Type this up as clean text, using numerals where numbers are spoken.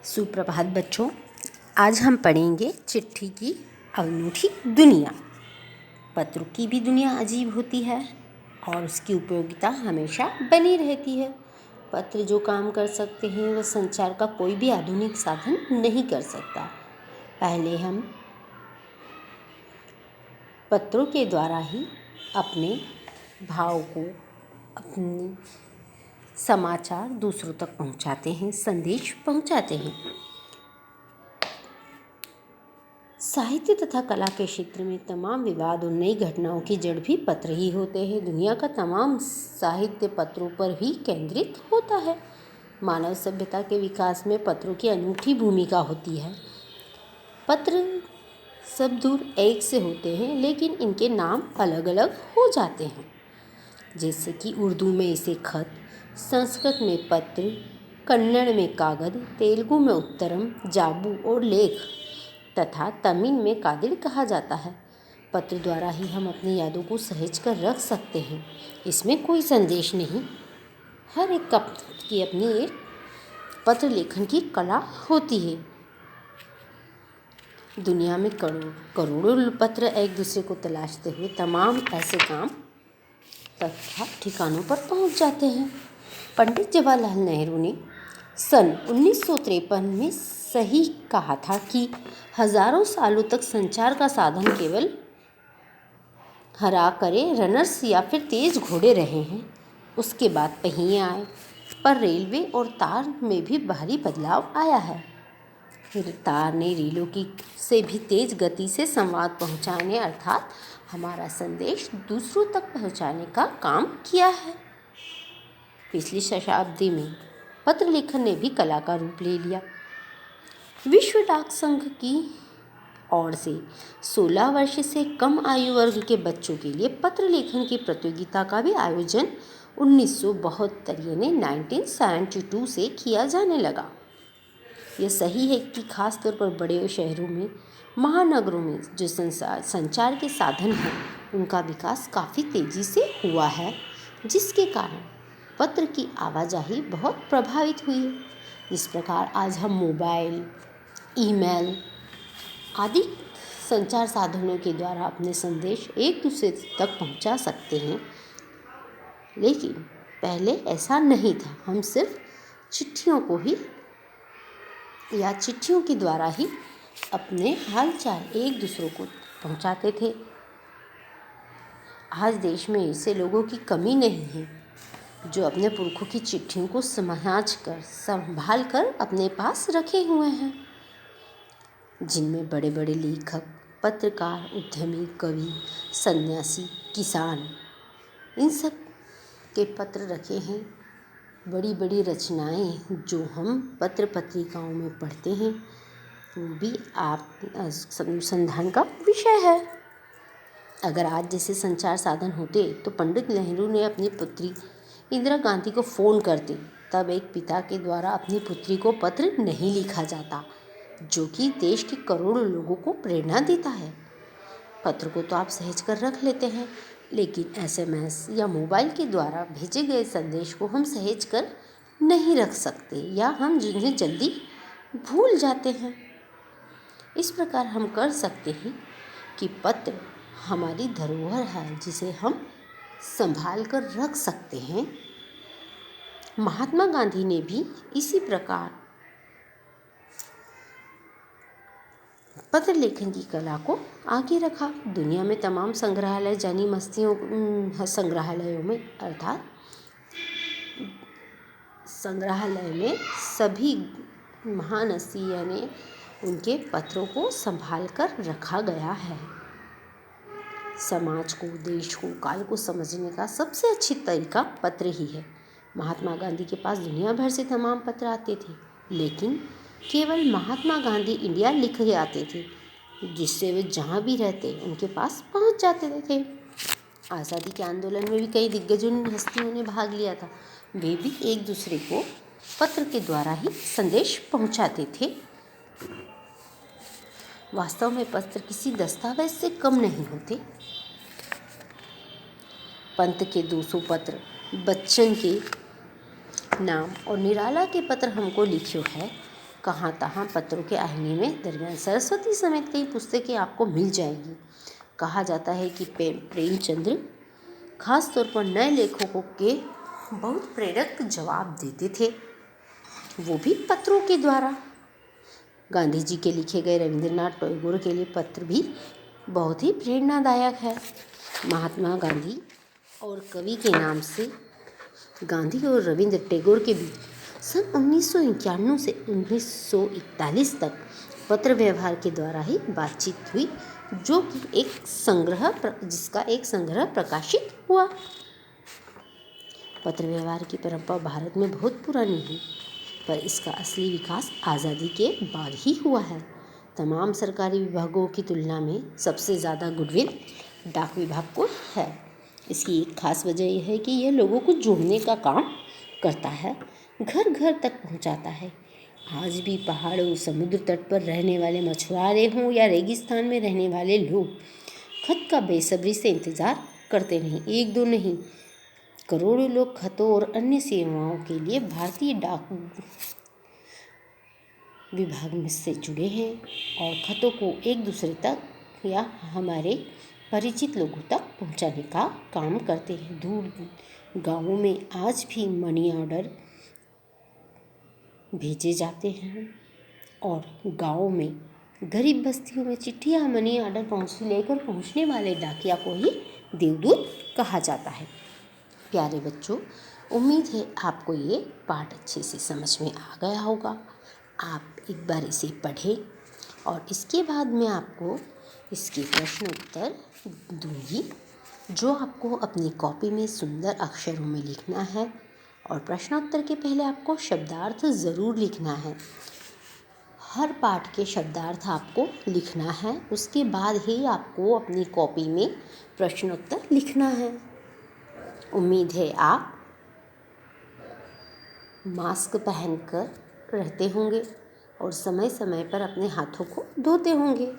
सुप्रभात बच्चों, आज हम पढ़ेंगे चिट्ठी की अनूठी दुनिया। पत्र की भी दुनिया अजीब होती है और उसकी उपयोगिता हमेशा बनी रहती है। पत्र जो काम कर सकते हैं वह संचार का कोई भी आधुनिक साधन नहीं कर सकता। पहले हम पत्रों के द्वारा ही अपने भाव को, अपने समाचार दूसरों तक पहुंचाते हैं, संदेश पहुंचाते हैं। साहित्य तथा कला के क्षेत्र में तमाम विवाद और नई घटनाओं की जड़ भी पत्र ही होते हैं। दुनिया का तमाम साहित्य पत्रों पर ही केंद्रित होता है। मानव सभ्यता के विकास में पत्रों की अनूठी भूमिका होती है। पत्र सब दूर एक से होते हैं, लेकिन इनके नाम अलग अलग हो जाते हैं। जैसे कि उर्दू में इसे खत, संस्कृत में पत्र, कन्नड़ में कागद, तेलुगु में उत्तरम, जाबू और लेख तथा तमिल में कादिर कहा जाता है। पत्र द्वारा ही हम अपनी यादों को सहेज कर रख सकते हैं। इसमें कोई संदेश नहीं। हर एक की अपनी एक पत्र लेखन की कला होती है। दुनिया में करोड़ों पत्र एक दूसरे को तलाशते हुए तमाम ऐसे काम तथा ठिकानों पर पहुंच जाते हैं। पंडित जवाहरलाल नेहरू ने सन 1953 में सही कहा था कि हजारों सालों तक संचार का साधन केवल हरा करे रनर्स या फिर तेज घोड़े रहे हैं। उसके बाद पहिए आए, पर रेलवे और तार में भी भारी बदलाव आया है। फिर तार ने रेलों की से भी तेज गति से संवाद पहुंचाने अर्थात हमारा संदेश दूसरों तक पहुंचाने का काम किया है। पिछली शताब्दी में पत्र लेखन ने भी कला का रूप ले लिया। विश्व डाक संघ की ओर से 16 वर्ष से कम आयु वर्ग के बच्चों के लिए पत्र लेखन की प्रतियोगिता का भी आयोजन 1972 यानी 1972 से किया जाने लगा। यह सही है कि खास तौर पर बड़े शहरों में, महानगरों में जो संचार के साधन हैं उनका विकास काफ़ी तेज़ी से हुआ है, जिसके कारण पत्र की आवाजाही बहुत प्रभावित हुई है। इस प्रकार आज हम मोबाइल, ईमेल आदि संचार साधनों के द्वारा अपने संदेश एक दूसरे तक पहुंचा सकते हैं, लेकिन पहले ऐसा नहीं था। हम सिर्फ चिट्ठियों के द्वारा ही अपने हालचाल एक दूसरों को पहुंचाते थे। आज देश में ऐसे लोगों की कमी नहीं है जो अपने पुरखों की चिट्ठियों को संभाल कर अपने पास रखे हुए हैं, जिनमें बड़े बड़े लेखक, पत्रकार, उद्यमी, कवि, सन्यासी, किसान, इन सब के पत्र रखे हैं। बड़ी बड़ी रचनाएं जो हम पत्र पत्रिकाओं में पढ़ते हैं वो भी आप अनुसंधान का विषय है। अगर आज जैसे संचार साधन होते तो पंडित नेहरू ने अपनी पुत्री इंदिरा गांधी को फ़ोन करते, तब एक पिता के द्वारा अपनी पुत्री को पत्र नहीं लिखा जाता, जो कि देश के करोड़ों लोगों को प्रेरणा देता है। पत्र को तो आप सहेज कर रख लेते हैं, लेकिन एसएमएस या मोबाइल के द्वारा भेजे गए संदेश को हम सहेज कर नहीं रख सकते या हम जिन्हें जल्दी भूल जाते हैं। इस प्रकार हम कर सकते हैं कि पत्र हमारी धरोहर है जिसे हम संभाल कर रख सकते हैं। महात्मा गांधी ने भी इसी प्रकार पत्र लेखन की कला को आगे रखा। दुनिया में तमाम संग्रहालय जानी मस्तियों संग्रहालयों में अर्थात संग्रहालय में सभी महान हस्ती यानी उनके पत्रों को संभाल कर रखा गया है। समाज को, देश को, काल को समझने का सबसे अच्छी तरीका पत्र ही है। महात्मा गांधी के पास दुनिया भर से तमाम पत्र आते थे, लेकिन केवल महात्मा गांधी इंडिया लिख के आते थे, जिससे वे जहाँ भी रहते उनके पास पहुँच जाते थे। आज़ादी के आंदोलन में भी कई दिग्गजों हस्तियों ने भाग लिया था। वे भी एक दूसरे को पत्र के द्वारा ही संदेश पहुँचाते थे। वास्तव में पत्र किसी दस्तावेज से कम नहीं होते। पंत के 200 पत्र, बच्चन के नाम और निराला के पत्र हमको लिखियो है। कहाँ तहाँ पत्रों के आईने में दरमियान सरस्वती समेत कई पुस्तकें आपको मिल जाएगी। कहा जाता है कि प्रेमचंद्र खास तौर पर नए लेखकों के बहुत प्रेरक जवाब देते थे, वो भी पत्रों के द्वारा। गांधी जी के लिखे गए रविंद्रनाथ टैगोर के लिए पत्र भी बहुत ही प्रेरणादायक है। महात्मा गांधी और कवि के नाम से गांधी और रविंद्र टैगोर के बीच सन 1951 से 1941 तक पत्र व्यवहार के द्वारा ही बातचीत हुई, जो कि जिसका एक संग्रह प्रकाशित हुआ। पत्र व्यवहार की परंपरा भारत में बहुत पुरानी है, पर इसका असली विकास आज़ादी के बाद ही हुआ है। तमाम सरकारी विभागों की तुलना में सबसे ज़्यादा गुडविल डाक विभाग को है। इसकी एक खास वजह यह है कि यह लोगों को जोड़ने का काम करता है, घर घर तक पहुंचाता है। आज भी पहाड़ों, समुद्र तट पर रहने वाले मछुआरे हों या रेगिस्तान में रहने वाले लोग खत का बेसब्री से इंतज़ार करते नहीं। एक दो नहीं, करोड़ों लोग खतों और अन्य सेवाओं के लिए भारतीय डाक विभाग में से जुड़े हैं और खतों को एक दूसरे तक या हमारे परिचित लोगों तक पहुंचाने का काम करते हैं। दूर गांवों में आज भी मनी ऑर्डर भेजे जाते हैं और गांवों में गरीब बस्तियों में चिट्ठियाँ मनी ऑर्डर लेकर पहुंचने वाले डाकिया को ही देवदूत कहा जाता है। प्यारे बच्चों, उम्मीद है आपको ये पाठ अच्छे से समझ में आ गया होगा। आप एक बार इसे पढ़ें और इसके बाद मैं आपको इसके प्रश्न उत्तर दूंगी, जो आपको अपनी कॉपी में सुंदर अक्षरों में लिखना है। और प्रश्नोत्तर के पहले आपको शब्दार्थ ज़रूर लिखना है। हर पाठ के शब्दार्थ आपको लिखना है, उसके बाद ही आपको अपनी कॉपी में प्रश्नोत्तर लिखना है। उम्मीद है आप मास्क पहनकर रहते होंगे और समय समय पर अपने हाथों को धोते होंगे।